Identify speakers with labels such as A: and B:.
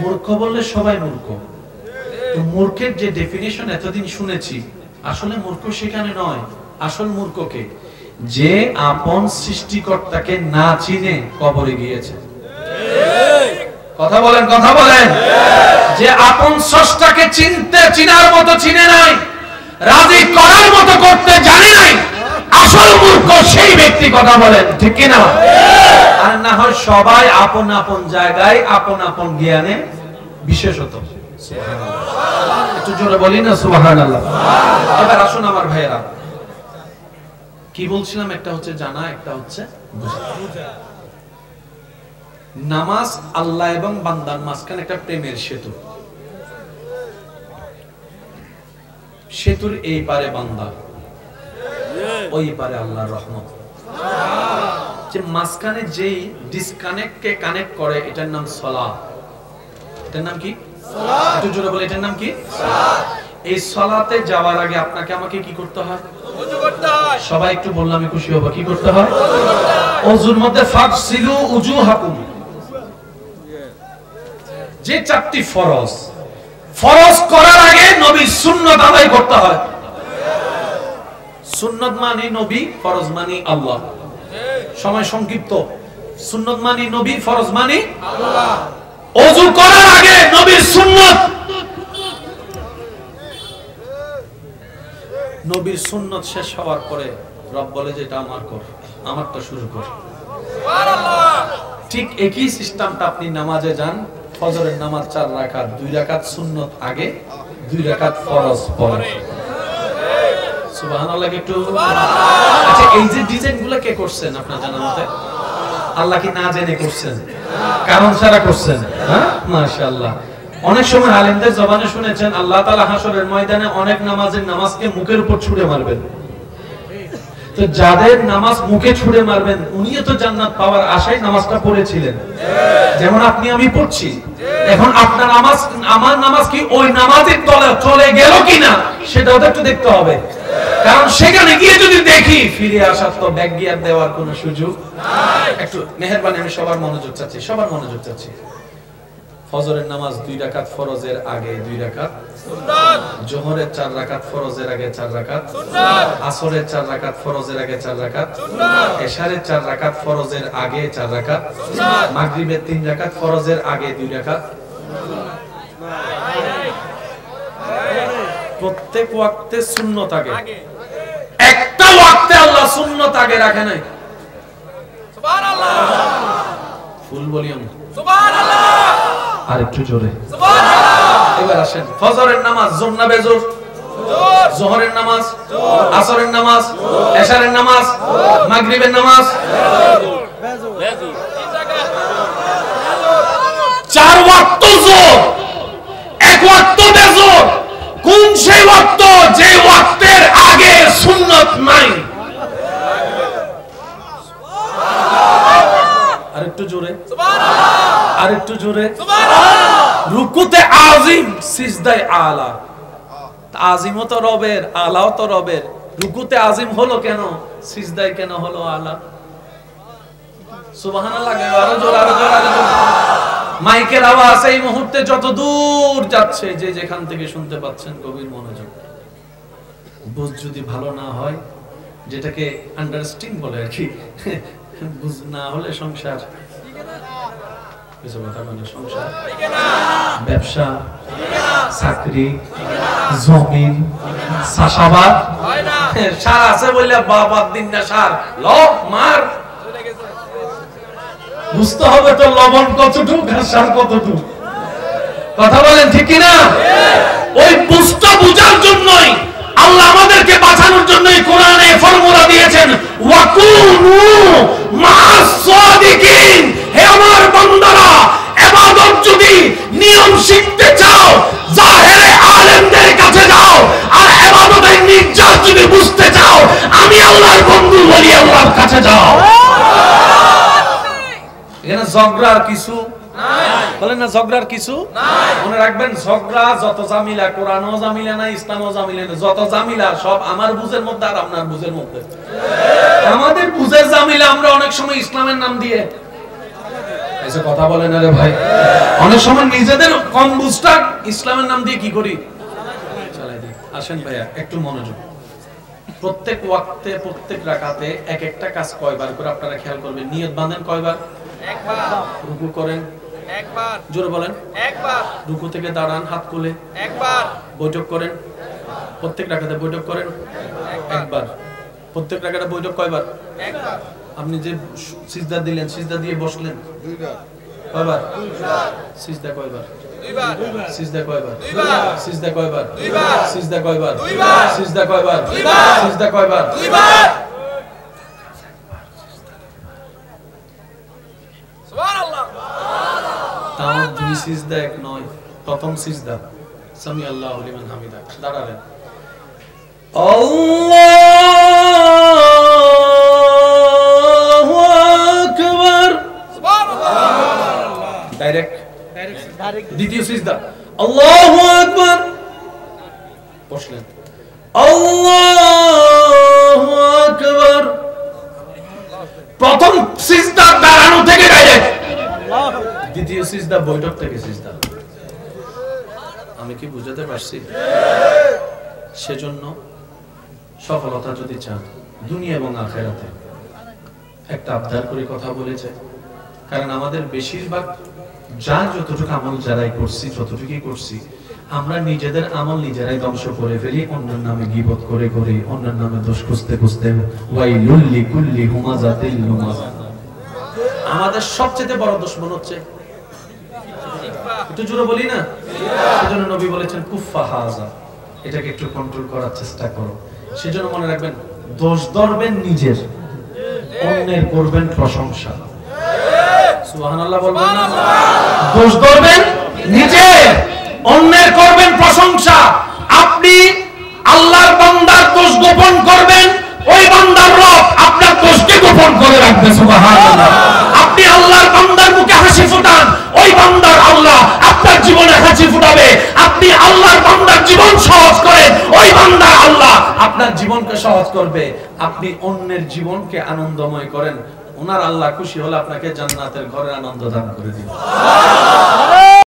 A: মূর্খ বললে সবাই মূর্খ, তো মূর্খের যে ডেফিনিশন এতদিন শুনেছি, আসলে মূর্খ সেখানে নয়। আসল মূর্খকে যে আপন সৃষ্টিকর্তাকে না চিনে কবরে গিয়েছে। কথা বলেন, কথা বলেন। যে আপন স্রষ্টাকে চিনার মতো চিনে নাই, রাজি করার মতো করতে জানে নাই, আসল মূর্খ সেই ব্যক্তি। কথা বলেন ঠিক কি না? আর না হয় সবাই আপন আপন জায়গায় আপন আপন জ্ঞানে বিশেষত। একটু জোরে বলি না সুবহানাল্লাহ। এবার আসুন আমার ভাইয়েরা, কি বলছিলাম, একটা হচ্ছে জানা, একটা হচ্ছে বুঝা। নামাজ আল্লাহ এবং বান্দার মাঝখানে একটা প্রেমের সেতু। সেতুর এই পারে বান্দা, ওই পারে আল্লাহর রহমত। যে মাঝখানে যেই ডিসকানেক্টকে কানেক্ট করে, এটার নাম সালাত। এটার নাম কি? সালাত। একটু জোরে বলে, এটার নাম কি? সালাত। এই সালাতে যাওয়ার আগে আপনাকে আমাকে কি করতে হয়? ওযু করতে হয়। সবাই একটু বললে আমি খুশি হব। কি করতে হয়? ওযুর মধ্যে ফাগসিলু উজুহাকুম, যে চারটি ফরজ, ফরজ করার আগে নবীর সুন্নাত আদায় করতে হয়। সুন্নাত মানে নবী, ফরজ মানে আল্লাহ। সময় সংক্ষিপ্ত। সুন্নাত মানে নবী, ফরজ মানে আল্লাহ। ওযু করার আগে নবীর সুন্নাত, নবীর সুন্নাত শেষ হওয়ার পরে রব বলে যে এটা আমার কর, আমারটা শুরু কর। সুবহানাল্লাহ। ঠিক একই সিস্টেমটা আপনি নামাজে যান। ফজরের নামাজ 4 রাকাত, 2 রাকাত সুন্নাত আগে, 2 রাকাত ফরজ পরে। সুবহানাল্লাহ একটু। আচ্ছা, এই যে ডিজাইনগুলো কে করছেন আপনার জানার মতে? আল্লাহ কি না জেনে করছেন? কারণ ছাড়া করছেন? হ্যাঁ, মাশাআল্লাহ। অনেক সময় আলেমদের জবানে শুনেছেন আল্লাহ তাআলা হাসরের ময়দানে অনেক নামাজকে মুখের উপর ছুঁড়ে মারবেন। তো যাদের নামাজ মুখে ছুঁড়ে মারবেন, উনিও তো জান্নাত পাওয়ার আশায় নামাজটা পড়েছিলেন, যেমন আপনি আমি পড়ছি। এখন আপনার নামাজ, আমার নামাজ কি ওই নামাজের তলে চলে গেল কিনা সেটাও তো একটু দেখতে হবে। কারণ সেখানে গিয়ে যদি দেখি ফিরে আসার তো ব্যাক গিয়ার দেওয়ার কোনো সুযোগ নাই। একটু মেহেরবানি, আমি সবার মনোযোগ চাচ্ছি, সবার মনোযোগ চাচ্ছি। ফজরের নামাজ 2 রাকাত ফরজের আগে 2 রাকাত সুন্নাত, যোহরের 4 রাকাত ফরজের আগে 4 রাকাত সুন্নাত, আসরের 4 রাকাত ফরজের আগে 4 রাকাত সুন্নাত, এশারের 4 রাকাত ফরজের আগে 4 রাকাত সুন্নাত, মাগরিবের 3 রাকাত ফরজের আগে 2 রাকাত সুন্নাত। প্রত্যেক ওয়াক্তে সুন্নাত আগে, একটা ওয়াক্তে আল্লাহ সুন্নাত আগে রাখে নাই। সুবহানাল্লাহ। ফুল ভলিউম সুবহানাল্লাহ। আর একটু জোরে সুবহানাল্লাহ। এবার আসেন, ফজরের নামাজ জোর না বেজোর? জোর। যোহরের নামাজ, জোর। আসরের নামাজ, জোর। এশারের নামাজ, জোর। মাগরিবের নামাজ, বেজোর। বেজোর। 4 ওয়াক্ত জোর, 1 ওয়াক্ত বেজোর। কোন সেই ওয়াক্ত যে ওয়াক্তের আগে সুন্নাত নাই? আর একটু জোরে সুবহানাল্লাহ। আর একটু জোরে সুবহানাল্লাহ। রুকুতে আজিম, সিজদায়ে আলা। আজিমও তো রবের, আলাও তো রবের। রুকুতে আজিম হলো কেন, সিজদায় কেন হলো আলা? সুবহানাল্লাহ। আরো জোরে, আরো জোরে, আরো জোরে। মাইকের আওয়াজ এই মুহূর্তে যত দূর যাচ্ছে, যে যেখান থেকে শুনতে পাচ্ছেন, গভীর মনোযোগ। বুঝ যদি ভালো না হয়, যেটাকে আন্ডারস্ট্যান্ডিং বলে আর কি, বুঝ না হলে সংসার, সংসার, ব্যবসা, চাকরি, জমিন, চাষাবাদ, সার আছে বললে বাবার দিন না সার লব মার, বুঝতে হবে তো লবণ কতটুক আর সার কতটুক। কথা বলেন ঠিক কিনা? ওই বুঝতে বুঝার জন্যই আল্লাহ আমাদেরকে বাঁচানোর জন্যই কোরআনে ফর্মুলা দিয়েছেন, ওয়াকুনু মা'আস সাদিকিন। হে আমার বান্দারা, ইবাদত যদি নিয়ম শিখতে চাও, জাহেরে আলেমদের কাছে যাও। আর ইবাদতের নির্যাস যদি বুঝতে চাও, আমি আল্লাহর বন্ধু বলি আল্লাহর কাছে যাও। এখানে ঝগড়ার কিছু নাই, বলেন না ঝগড়ার কিছু নাই। মনে রাখবেন, ঝগড়া যত জামিলা, কোরআনও জামিলা না, ইসলামও জামিলা না, যত জামিলা সব আমার বুঝের মধ্যে আর আপনার বুঝের মধ্যে। আমাদের বুঝের জামিলা আমরা অনেক সময় ইসলামের নাম দিয়ে এসে কথা বলেন আরে ভাই। অনেক সময় নিজেদের কম বুঝটা ইসলামের নাম দিয়ে কি করি চালাই দিই। আসেন ভাইয়া একটু মনোযোগ। প্রত্যেক ওয়াক্তে প্রত্যেক রাকাতে এক একটা কাজ কয়বার করে আপনারা খেয়াল করবেন। নিয়ত বাঁধেন কয়বার? একবার। রুকু করেন একবার, জোরে বলেন একবার। রুকু থেকে দাঁড়ান হাত খুলে একবার। বৈঠক করেন প্রত্যেক রাকাতে, বৈঠক করেন একবার। প্রত্যেক রাকাতে বৈঠক কয়বার? একবার। আপনি যে সিজদা দিলেন, সিজদা দিয়ে বসলেন দুইবার। কয়বার? সিজদা কয়বার? দুইবার। সিজদা কয়বার? দুইবার। সিজদা কয়বার? দুইবার। সিজদা কয়বার? দুইবার। সিজদা কয়বার? দুইবার। সিজদা কয়বার? দুইবার। সুবহানাল্লাহ। তাও দুই সিজদা এক নয়। প্রথম সিজদা সামি আল্লাহু লিমান হামিদা, দাঁড়ালেন আল্লাহু আকবার, সুবহানাল্লাহ। ডাইরেক্ট দ্বিতীয় সিজদা আল্লাহু আকবার, বসলেন আল্লাহু আকবার। প্রথম সিজদা দাঁড়ানো থেকে ডাইরেক্ট, দ্বিতীয় সিজদা বৈঠক থেকে সিজদা। আমি কি বুঝাতে পারছি? সেজন্য সফলতা যদি চান দুনিয়া এবং আখিরাতে, একটা আবদার করে কথা বলেছে। কারণ আমাদের বেশিরভাগ যতটুকু আমল যারাই করছি, যতটুকুই করছি, আমরা নিজেদের আমল নিজেরাই ধ্বংস করে ফেলি, অন্যের নামে গীবত করে করে, অন্যের নামে দোষ খুঁজতে খুঁজতে। ওয়াইলুল লিকুল্লি হুমাযাতিল লুমাযা। আমাদের সবচেয়ে বড় দুশমন হচ্ছে, একটু জোরে বলি না, সেজন্য নবী বলেছেন কুফা হাযা, এটাকে একটু কন্ট্রোল করার চেষ্টা করো। সেজন্য মনে রাখবেন, দোষ ধরবেন নিজের, অন্যের করবেন প্রশংসা। সুবহানাল্লাহ বলবেন না? দোষ ধরবেন নিজের, অন্যের করবেন প্রশংসা। আপনি আল্লাহর বান্দার দোষ গোপন করবেন, ওই বান্দার রব আপনার দোষকে গোপন করে রাখবে। সুবহানাল্লাহ। আপনি আল্লাহর বান্দার মুখে হাসি ফুটান, ওই বান্দার আল্লাহ আপনার জীবনে হাসি ফুটাবে। আপনি আল্লাহর বান্দার জীবন সহজ করেন, ওই বান্দার আল্লাহ আপনার জীবনকে সহজ করবে। আপনি অন্যের জীবনকে আনন্দময় করেন, ওনার আল্লাহ খুশি হলে আপনাকে জান্নাতের ঘরে আনন্দ দান করে দিবেন।